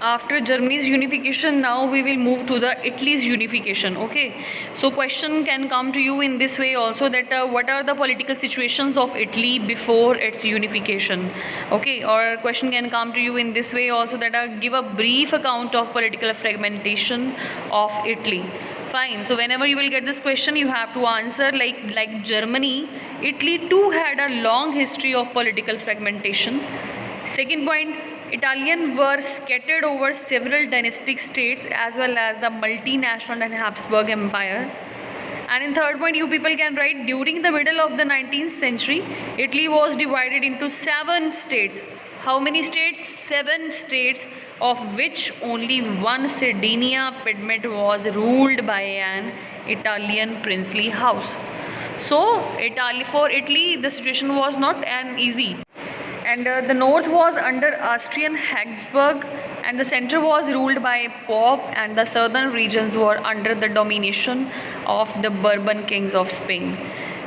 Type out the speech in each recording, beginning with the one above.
After Germany's unification, now we will move to the Italy's unification. Okay, so question can come to you in this way also, that what are the political situations of Italy before its unification? Okay, or question can come to you in this way also, that give a brief account of political fragmentation of Italy. Fine, so whenever you will get this question, you have to answer like Germany, Italy too had a long history of political fragmentation. Second point, Italian were scattered over several dynastic states as well as the multinational and Habsburg Empire. And in third point, you people can write, during the middle of the 19th century, Italy was divided into 7 states. How many states? 7 states, of which only one, Sardinia Piedmont, was ruled by an Italian princely house. So, for Italy, the situation was not an easy. And the north was under Austrian Habsburg, and the center was ruled by Pope, and the southern regions were under the domination of the Bourbon kings of Spain.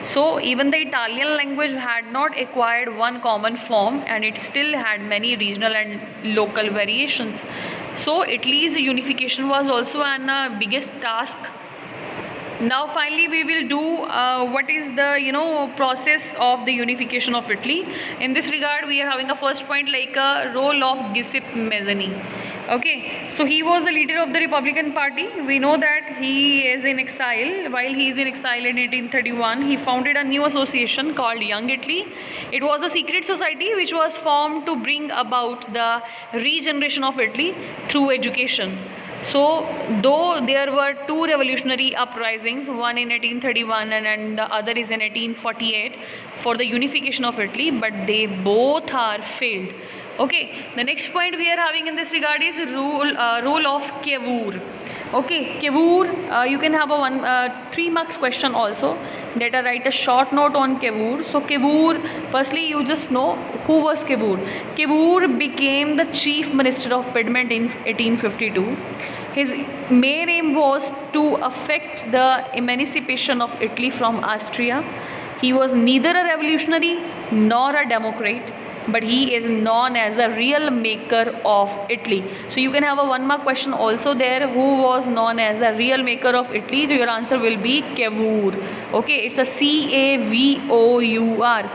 So even the Italian language had not acquired one common form, and it still had many regional and local variations. So Italy's unification was also an biggest task. Now finally we will do what is the process of the unification of Italy. In this regard, we are having a first point, like a role of Giuseppe Mazzini. Okay, so he was the leader of the Republican Party. We know that he is in exile. While he is in exile in 1831, he founded a new association called Young Italy. It was a secret society which was formed to bring about the regeneration of Italy through education. So, though there were 2 revolutionary uprisings, one in 1831 and the other is in 1848, for the unification of Italy, but they both are failed. Okay, the next point we are having in this regard is role of Cavour. Okay, Cavour, you can have a 3 marks question also, that I write a short note on Cavour. So Cavour, firstly you just know who was Cavour. Cavour became the chief minister of Piedmont in 1852. His main aim was to affect the emancipation of Italy from Austria. He was neither a revolutionary nor a democrat, but he is known as the real maker of Italy. So you can have a 1 mark question also there, who was known as the real maker of Italy. So your answer will be Cavour. Okay, it's a Cavour,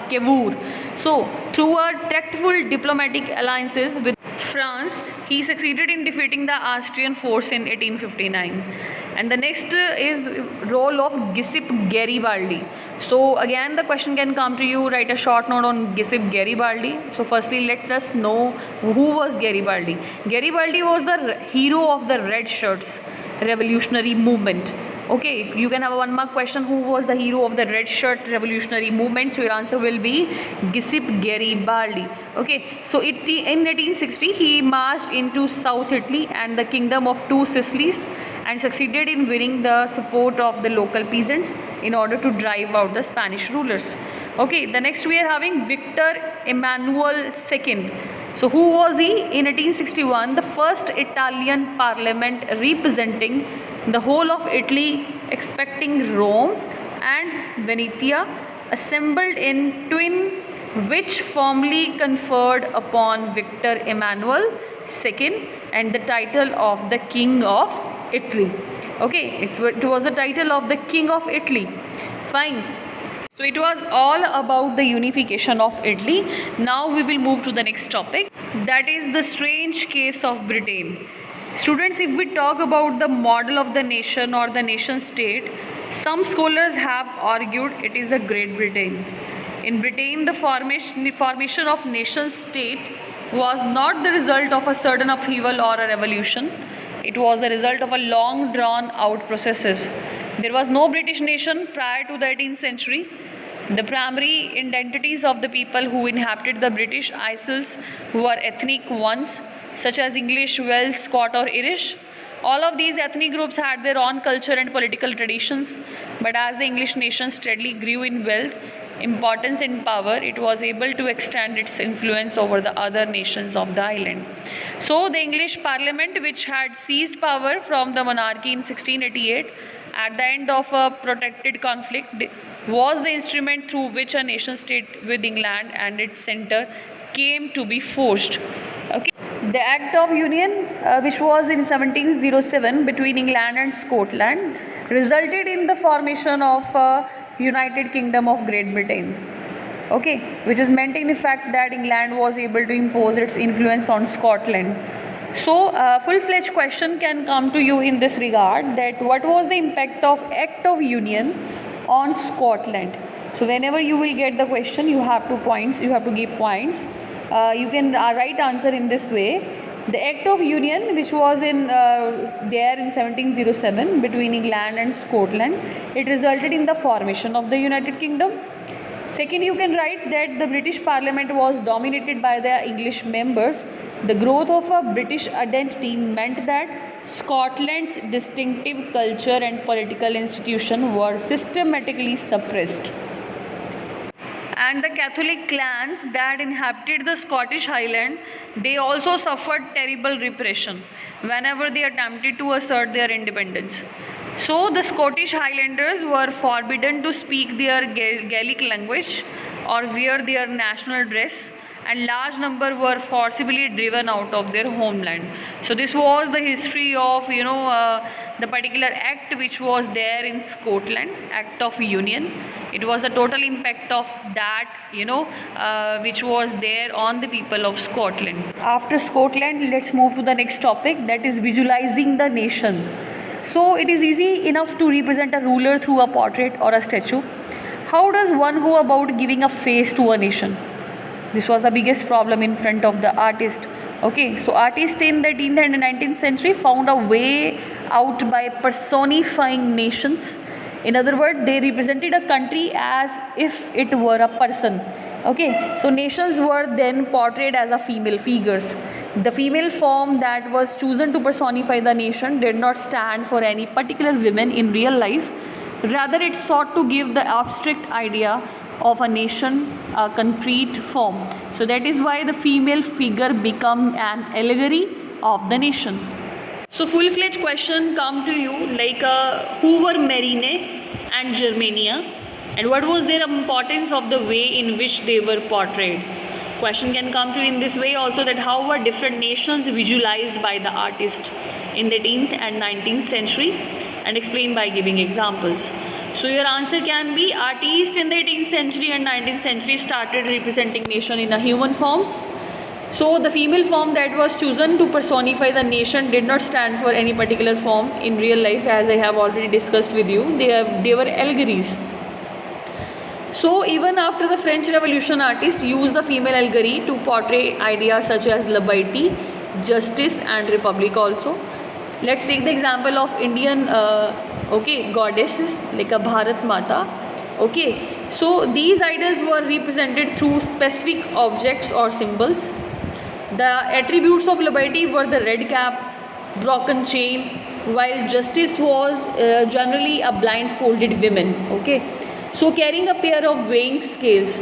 Cavour. So through a tactful diplomatic alliances with France, he succeeded in defeating the Austrian force in 1859. And the next is role of Giuseppe Garibaldi. So again the question can come to you, write a short note on Giuseppe Garibaldi. So firstly let us know who was Garibaldi. Garibaldi was the hero of the Red Shirts revolutionary movement. Okay, you can have a 1 mark question, who was the hero of the Red Shirt revolutionary movement. So your answer will be Giuseppe Garibaldi. Okay, so in 1860 he marched into South Italy and the kingdom of 2 Sicilies, and succeeded in winning the support of the local peasants in order to drive out the Spanish rulers. Okay, the next we are having Victor Emmanuel II. So who was he? In 1861, the first Italian parliament representing the whole of Italy, expecting Rome and Venetia, assembled in Turin, which formally conferred upon Victor Emmanuel II and the title of the King of Italy. Okay, it was the title of the King of Italy. Fine. So it was all about the unification of Italy. Now we will move to the next topic, that is the strange case of Britain. Students, if we talk about the model of the nation or the nation state, some scholars have argued it is a Great Britain. In Britain, the formation of nation state was not the result of a sudden upheaval or a revolution. It was the result of a long drawn out processes. There was no British nation prior to the 18th century. The primary identities of the people who inhabited the British Isles were ethnic ones, such as English, Welsh, Scot or Irish. All of these ethnic groups had their own culture and political traditions, but as the English nation steadily grew in wealth, importance and power, it was able to extend its influence over the other nations of the island. So the English Parliament, which had seized power from the monarchy in 1688 at the end of a protracted conflict, was the instrument through which a nation state with England and its centre came to be forged. Okay. The Act of Union, which was in 1707 between England and Scotland, resulted in the formation of United Kingdom of Great Britain. Okay, which is meant in effect that England was able to impose its influence on Scotland. So, full-fledged question can come to you in this regard, that what was the impact of Act of Union on Scotland? So, whenever you will get the question, you have to give points. You can write answer in this way. The Act of Union, which was in 1707 between England and Scotland, it resulted in the formation of the United Kingdom. Second, you can write that the British Parliament was dominated by the English members. The growth of a British identity meant that Scotland's distinctive culture and political institutions were systematically suppressed. And the Catholic clans that inhabited the Scottish Highland, they also suffered terrible repression whenever they attempted to assert their independence. So the Scottish Highlanders were forbidden to speak their Gaelic language or wear their national dress, and large number were forcibly driven out of their homeland. So this was the history of the particular act which was there in Scotland, Act of Union. It was a total impact of that which was there on the people of Scotland. After Scotland, let's move to the next topic, that is visualizing the nation. So it is easy enough to represent a ruler through a portrait or a statue. How does one go about giving a face to a nation? This was the biggest problem in front of the artist. Okay, so artists in the 18th and 19th century found a way out by personifying nations. In other words, they represented a country as if it were a person. Okay, so nations were then portrayed as a female figures. The female form that was chosen to personify the nation did not stand for any particular women in real life. Rather, it sought to give the abstract idea of a nation a concrete form. So that is why the female figure become an allegory of the nation. So full-fledged question come to you like who were Marine and Germania, and what was their importance of the way in which they were portrayed. Question can come to you in this way also, that how were different nations visualized by the artist in the 18th and 19th century, and explain by giving examples. So your answer can be, artists in the 18th century and 19th century started representing nation in a human forms. So the female form that was chosen to personify the nation did not stand for any particular form in real life, as I have already discussed with you. They were allegories. So even after the French Revolution, artists used the female allegory to portray ideas such as liberty, justice and republic also. Let's take the example of Indian goddesses like a Bharat Mata. Okay, so these ideas were represented through specific objects or symbols. The attributes of liberty were the red cap, broken chain, while justice was generally a blindfolded woman. Okay, so carrying a pair of weighing scales.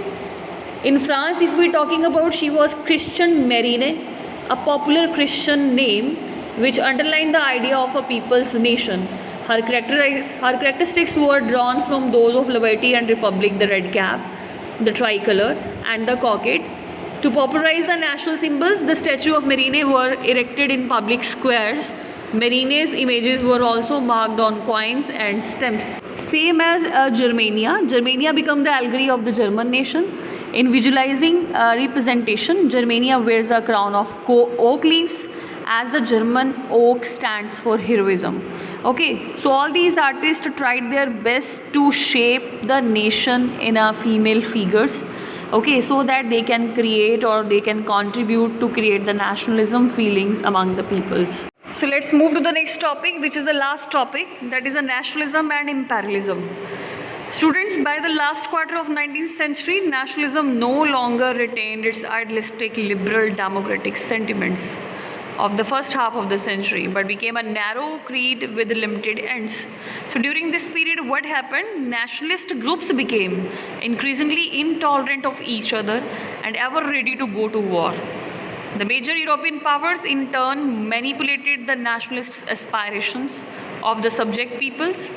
In France, if we are talking about, she was Christian Marine, a popular Christian name which underlined the idea of a people's nation. Her characteristics were drawn from those of liberty and republic, the red cap, the tricolor and the cockade. To popularize the national symbols, the statue of Marine were erected in public squares. Marine's images were also marked on coins and stamps. Same as Germania. Germania became the allegory of the German nation. In visualizing representation, Germania wears a crown of oak leaves, as the German oak stands for heroism. Okay, so all these artists tried their best to shape the nation in a female figures. Okay, so that they can create or they can contribute to create the nationalism feelings among the peoples. So let's move to the next topic, which is the last topic, that is a nationalism and imperialism. Students, by the last quarter of 19th century, nationalism no longer retained its idealistic liberal democratic sentiments of the first half of the century, but became a narrow creed with limited ends. So during this period, what happened? Nationalist groups became increasingly intolerant of each other and ever ready to go to war. The major European powers in turn manipulated the nationalist aspirations of the subject peoples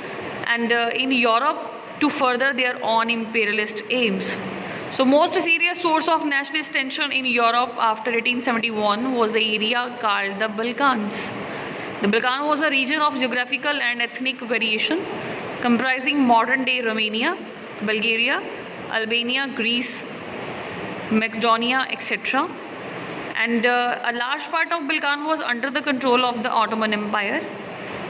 and in Europe to further their own imperialist aims. So most serious source of nationalist tension in Europe after 1871 was the area called the Balkans. The Balkan was a region of geographical and ethnic variation comprising modern-day Romania, Bulgaria, Albania, Greece, Macedonia, etc. And a large part of Balkan was under the control of the Ottoman Empire.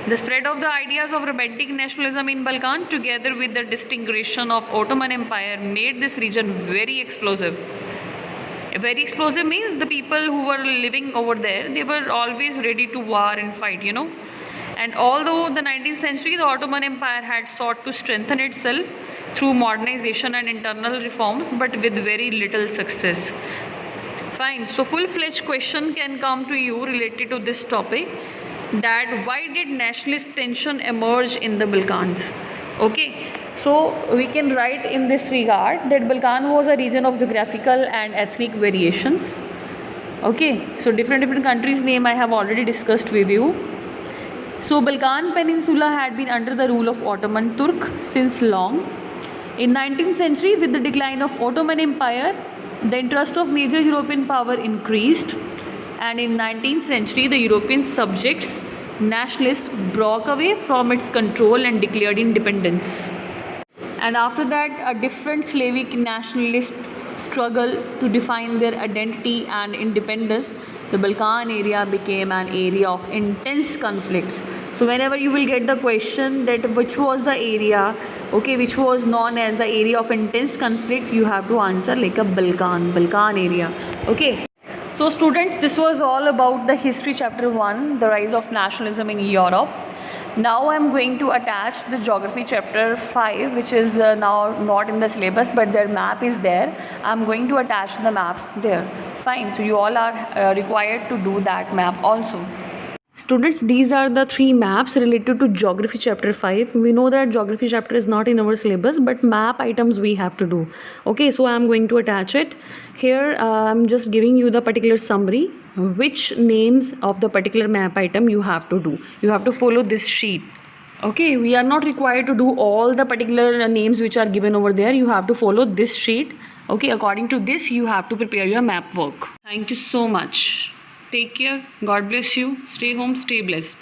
The spread of the ideas of romantic nationalism in Balkan together with the disintegration of Ottoman Empire made this region very explosive. Very explosive means the people who were living over there, they were always ready to war and fight, you know. And although the 19th century, the Ottoman Empire had sought to strengthen itself through modernization and internal reforms, but with very little success. Fine. So full-fledged question can come to you related to this topic, that why did nationalist tension emerge in the Balkans? Okay, so we can write in this regard that Balkan was a region of geographical and ethnic variations. Okay, so different countries' name I have already discussed with you. So Balkan Peninsula had been under the rule of Ottoman Turk since long. In 19th century, with the decline of Ottoman Empire, the interest of major European power increased. And in 19th century, the European subjects, nationalists, broke away from its control and declared independence. And after that, a different Slavic nationalist struggle to define their identity and independence, the Balkan area became an area of intense conflicts. So whenever you will get the question that which was the area, okay, which was known as the area of intense conflict, you have to answer like a Balkan area. Okay. So students, this was all about the history chapter 1, the rise of nationalism in Europe. Now I am going to attach the geography chapter 5, which is now not in the syllabus, but their map is there. I am going to attach the maps there. Fine. So you all are required to do that map also. Students, these are the 3 maps related to geography chapter 5. We know that geography chapter is not in our syllabus, but map items we have to do. Okay, so I am going to attach it. Here I am just giving you the particular summary, which names of the particular map item you have to do. You have to follow this sheet. Okay, we are not required to do all the particular names which are given over there. You have to follow this sheet. Okay, according to this, you have to prepare your map work. Thank you so much. Take care. God bless you. Stay home. Stay blessed.